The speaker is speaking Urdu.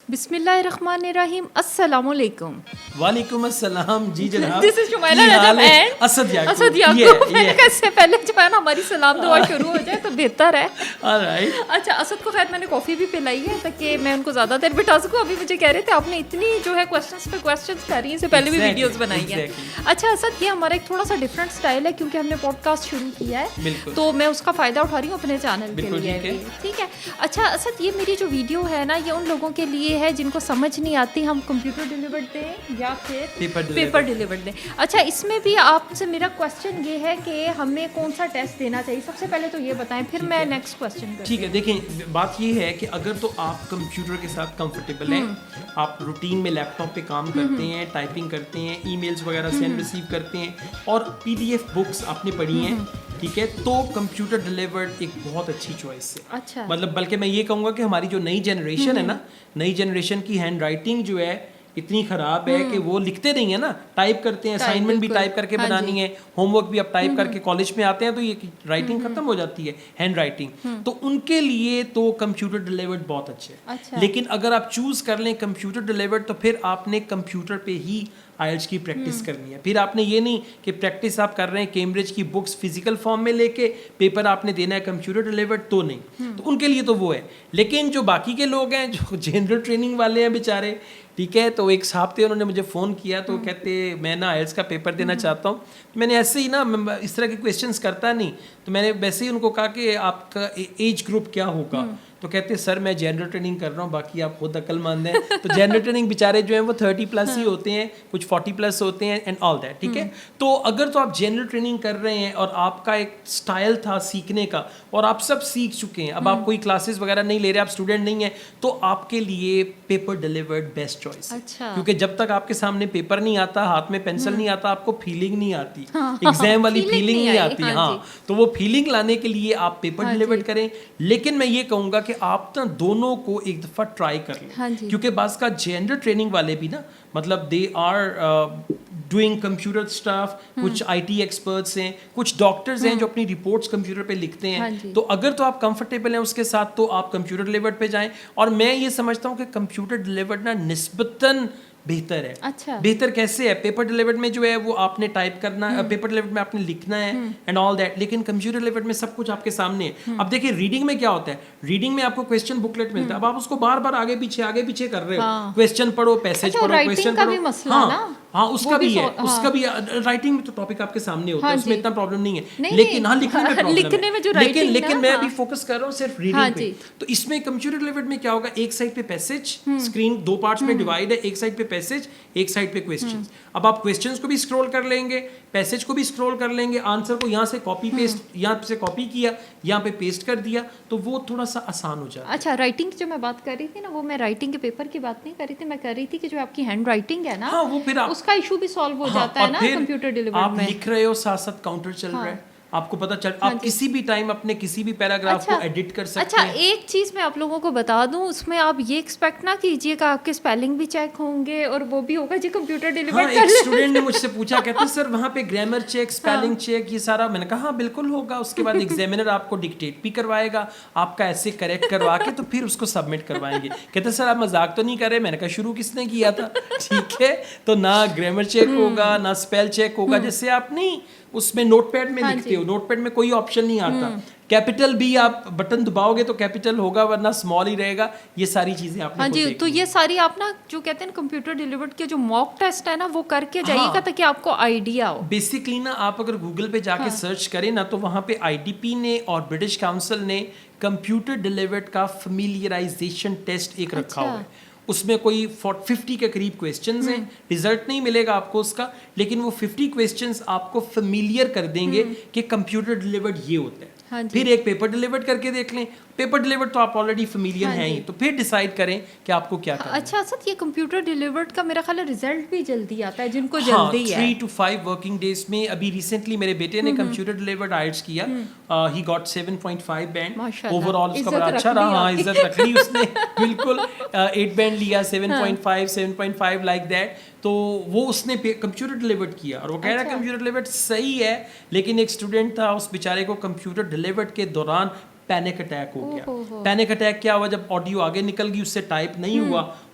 بسم اللہ الرحمن الرحیم. السلام علیکم. وعلیکم السلام. جی جناب, This is Shumaila Recep and Asad Asad یعقوب. یعقوب. میں نے کہا اس سے پہلے جو ہے نا ہماری سلام دعا شروع ہو جائے تو بہتر ہے. Alright. اچھا اسد کو خیر میں نے کافی بھی پلائی ہے تاکہ میں ان کو زیادہ دیر بٹا سکوں. ابھی مجھے کہہ رہے تھے آپ نے اتنی جو ہے کوسچنس پہ کوسچنس کر رہی ہیں, اس سے پہلے بھی ویڈیوز بنائی ہیں. اچھا اسد, یہ ہمارا ایک تھوڑا سا ڈفرینٹ اسٹائل ہے کیونکہ ہم نے پوڈ کاسٹ شروع کیا ہے, تو میں اس کا فائدہ اٹھا رہی ہوں اپنے چینل کے لیے. ٹھیک ہے. اچھا اسد, یہ میری جو ویڈیو ہے نا یہ ان لوگوں کے لیے ہے جن کو سمجھ نہیں آتی ہم کمپیوٹر ڈیلیورڈ دیں یا پھر پیپر ڈیلیورڈ دیں. اچھا اس میں بھی آپ سے میرا کوسچن یہ ہے کہ ہمیں کون سا ٹیسٹ دینا چاہیے, سب سے پہلے تو یہ بتائیں, پھر میں نیکسٹ کوسچن. ٹھیک ہے, دیکھیں بات یہ ہے کہ اگر تو آپ کمپیوٹر کے ساتھ کمفرٹیبل ہیں, آپ روٹین میں لیپ ٹاپ پہ کام کرتے ہیں, ٹائپنگ کرتے ہیں, ای میلز وغیرہ سینڈ ریسیو کرتے ہیں, اور پی ڈی ایف بکس آپ نے پڑھی ہیں, ٹھیک ہے, تو کمپیوٹر ڈیلیورڈ ایک بہت اچھی چوائس ہے. اچھا, مطلب بلکہ میں یہ کہوں گا کہ ہماری جو نئی جنریشن ہے نا, نئی جنریشن کی ہینڈ رائٹنگ جو ہے اتنی خراب ہے کہ وہ لکھتے نہیں ہیں نا, ٹائپ کرتے ہیں, اسائنمنٹ بھی ٹائپ کر کے بنانی ہے, ہوم ورک بھی اب ٹائپ کر کے کالج میں آتے ہیں تو یہ رائٹنگ ختم ہو جاتی ہے, ہینڈ رائٹنگ. تو ان کے لیے تو کمپیوٹر ڈیلیورڈ بہت اچھے ہے. لیکن اگر آپ چوز کر لیں کمپیوٹر ڈیلیورڈ تو پھر آپ نے کمپیوٹر پہ ہی آئلٹس کی پریکٹس کرنی ہے. پھر آپ نے یہ نہیں کہ پریکٹس آپ کر رہے ہیں کیمبرج کی بکس فزیکل فارم میں لے کے, پیپر آپ نے دینا ہے کمپیوٹر ڈیلیورڈ, تو نہیں. تو ان کے لیے تو وہ ہے. لیکن جو باقی کے لوگ ہیں جو جنرل ٹریننگ والے ہیں بیچارے, ٹھیک ہے, تو ایک صاحب تھے, انہوں نے مجھے فون کیا تو کہتے میں نا آئلٹس کا پیپر دینا چاہتا ہوں. میں نے ایسے ہی نا اس طرح کے کویشچنس کرتا نہیں, تو میں نے ویسے ہی ان کو کہا کہ آپ کا ایج گروپ کیا ہوگا, تو کہتے سر میں جنرل ٹریننگ کر رہا ہوں, باقی آپ خود عقل مند ہیں. تو جنرل ٹریننگ بیچارے جو ہیں وہ 30+ ہی ہوتے ہیں, کچھ 40+ ہوتے ہیں اینڈ آل دیٹ, ٹھیک ہے. تو اگر تو آپ جنرل ٹریننگ کر رہے ہیں اور آپ کا ایک اسٹائل تھا سیکھنے کا اور آپ سب سیکھ چکے ہیں, اب آپ کوئی کلاسز وغیرہ نہیں لے رہے, آپ اسٹوڈنٹ نہیں ہیں, تو آپ کے لیے پیپر ڈیلیورڈ بیسٹ چوائس ہے. کیونکہ جب تک آپ کے سامنے پیپر نہیں آتا, ہاتھ میں پینسل نہیں آتا, آپ کو فیلنگ نہیں آتی, ایگزام والی فیلنگ نہیں آتی. ہاں, تو وہ فیلنگ لانے کے لیے آپ پیپر ڈیلیورڈ کریں. لیکن میں یہ کہوں گا کہ آپ نا دونوں کو ایک دفعہ ٹرائی کر لیں, کیونکہ بعض کا جنرل ٹریننگ والے بھی نا, مطلب they are doing computer stuff, کچھ آئی ٹی ایکسپرٹس ہیں, کچھ ڈاکٹرز ہیں جو اپنی رپورٹس کمپیوٹر پہ لکھتے ہیں. تو اگر تو آپ کمفرٹیبل ہیں اس کے ساتھ تو آپ کمپیوٹر ڈیلیورڈ پہ جائیں. اور میں یہ سمجھتا ہوں کہ کمپیوٹر ڈیلیورڈ نا نسبتاً بہتر ہے. بہتر کیسے ہے, پیپر ڈیلیورڈ میں جو ہے وہ آپ نے ٹائپ کرنا ہے, پیپر ڈیلیورڈ میں آپ نے لکھنا ہے اینڈ آل دیٹ, لیکن کمپیوٹر ڈیلیورڈ میں سب کچھ آپ کے سامنے ہے. اب دیکھیں ریڈنگ میں کیا ہوتا ہے, ریڈنگ میں آپ کو کویسچن بکلیٹ ملتا ہے, اب آپ اس کو بار بار آگے پیچھے کر رہے ہو, کویسچن پڑھو, پیسج پڑھو, کویسچن پڑھو. ہاں اس کا بھی ہے, اس کا بھی رائٹنگ میں تو ٹاپک آپ کے سامنے ہوتا ہے, اس میں اتنا پرابلم نہیں ہے. لیکن ہاں لکھنے میں پرابلم ہے, لیکن میں ابھی فوکس کر رہا ہوں صرف ریڈنگ پہ. تو اس میں کمپیوٹر ڈیلیورڈ میں کیا ہوگا, ایک سائڈ پہ پیسج, اسکرین 2 پارٹس میں ڈیوائڈ ہے, ایک سائڈ پہ پیسج, ایک سائڈ پہ کویسچنز. اب آپ کویسچنز کو بھی اسکرول کر لیں گے, پیسج کو بھی اسکرول کر لیں گے, آنسر کو یہاں سے کاپی پیسٹ, یہاں سے کاپی کیا, یہاں پہ پیسٹ کر دیا, تو وہ تھوڑا سا آسان ہو جاتا ہے. اچھا رائٹنگ جو میں بات کر رہی تھی نا, وہ میں رائٹنگ کے پیپر کی بات نہیں کر رہی تھی, میں کر رہی تھی کہ جو آپ کی ہینڈ رائٹنگ ہے نا, وہ پھر اس کا ایشو بھی سالو ہو جاتا ہے نا کمپیوٹر ڈیلیورڈ میں. آپ لکھ رہے ہو, ساتھ ساتھ کاؤنٹر چل رہا ہے, آپ کو پتہ چل, آپ کسی بھی ٹائم اپنے کسی بھی پیراگراف کو ایڈٹ کر سکتے ہیں. اچھا ایک چیز میں آپ لوگوں کو بتا دوں, اس میں آپ یہ ایکسپیکٹ نہ کیجیے کہ آپ کے اسپیلنگ بھی چیک ہوں گے اور وہ بھی ہوگا جی کمپیوٹر ڈیلیورڈ. ایک اسٹوڈنٹ نے مجھ سے پوچھا, کہتے ہیں سر وہاں پہ گرامر چیک, اسپیلنگ چیک, یہ سارا. میں نے کہا ہاں بالکل ہوگا, اس کے بعد ایگزامینر آپ کو ڈکٹیٹ بھی کروائے گا, آپ کا ایسے کریکٹ کروا کے تو پھر اس کو سبمٹ کروائیں گے. کہتے ہیں سر آپ مذاق تو نہیں کر رہے. میں نے کہا شروع کس نے کیا تھا, ٹھیک ہے, تو نہ گرامر چیک ہوگا نہ اسپیل چیک ہوگا. جیسے آپ نہیں اس میں نوٹ پیڈ میں لکھتے ہو, نوٹ پیڈ میں کوئی آپشن نہیں آتا, کیپیٹل بھی آپ بٹن دباؤ گے تو کیپیٹل ہوگا ورنہ اسمال ہی رہے گا. یہ ساری چیزیں آپ نے ہاں جی, تو یہ ساری آپ نا جو کہتے ہیں کمپیوٹر ڈیلیورڈ کے جو موک ٹیسٹ ہے نا وہ کر کے جائیے گا تاکہ آپ کو آئیڈیا ہو. بیسکلی نا آپ اگر گوگل پہ جا کے سرچ کریں نا, تو وہاں پہ IDP نے اور برٹش کاؤنسل نے کمپیوٹر ڈیلیورڈ کا فیملیئرائزیشن ٹیسٹ ایک رکھا ہوا ہے. اس میں کوئی 50 کے قریب کویسچنز ہیں, رزلٹ نہیں ملے گا آپ کو اس کا, لیکن وہ 50 کویسچنز آپ کو فیملیئر کر دیں گے کہ کمپیوٹر ڈیلیورڈ یہ ہوتا ہے. پھر ایک پیپر ڈیلیورڈ کر کے دیکھ لیں, پیپر ڈیلیورڈ تو آپ آلریڈی فیملیئر ہیں ہی, تو پھر ڈیسائیڈ کریں کہ آپ کو کیا کرنا ہے. اچھا سر, یہ کمپیوٹر ڈیلیورڈ کا میرا خیال ہے رزلٹ بھی جلدی آتا ہے جن کو جلدی ہے. 3 to 5 ورکنگ ڈیز میں. ابھی ریسنٹلی میرے بیٹے نے کمپیوٹر ڈیلیورڈ آئلٹس کیا, he got 7.5 band, over all اس کا بڑا اچھا رہا. ہاں عزت رکھ لی اس نے, بالکل 8 بینڈ لیا, 7.5 لائک دیٹ. تو وہ اس نے کمپیوٹر ڈیلیورڈ کیا, اور وہ کہہ رہا ہے کمپیوٹر ڈیلیورڈ صحیح ہے, لیکن ایک اسٹوڈنٹ تھا, اس بیچارے کو کمپیوٹر ڈیلیورڈ کے دوران پینک اٹیک ہو گیا. پینک اٹیک کیا ہوا, جب آڈیو آگے نکل گئی اس سے ٹائپ نہیں ہوا,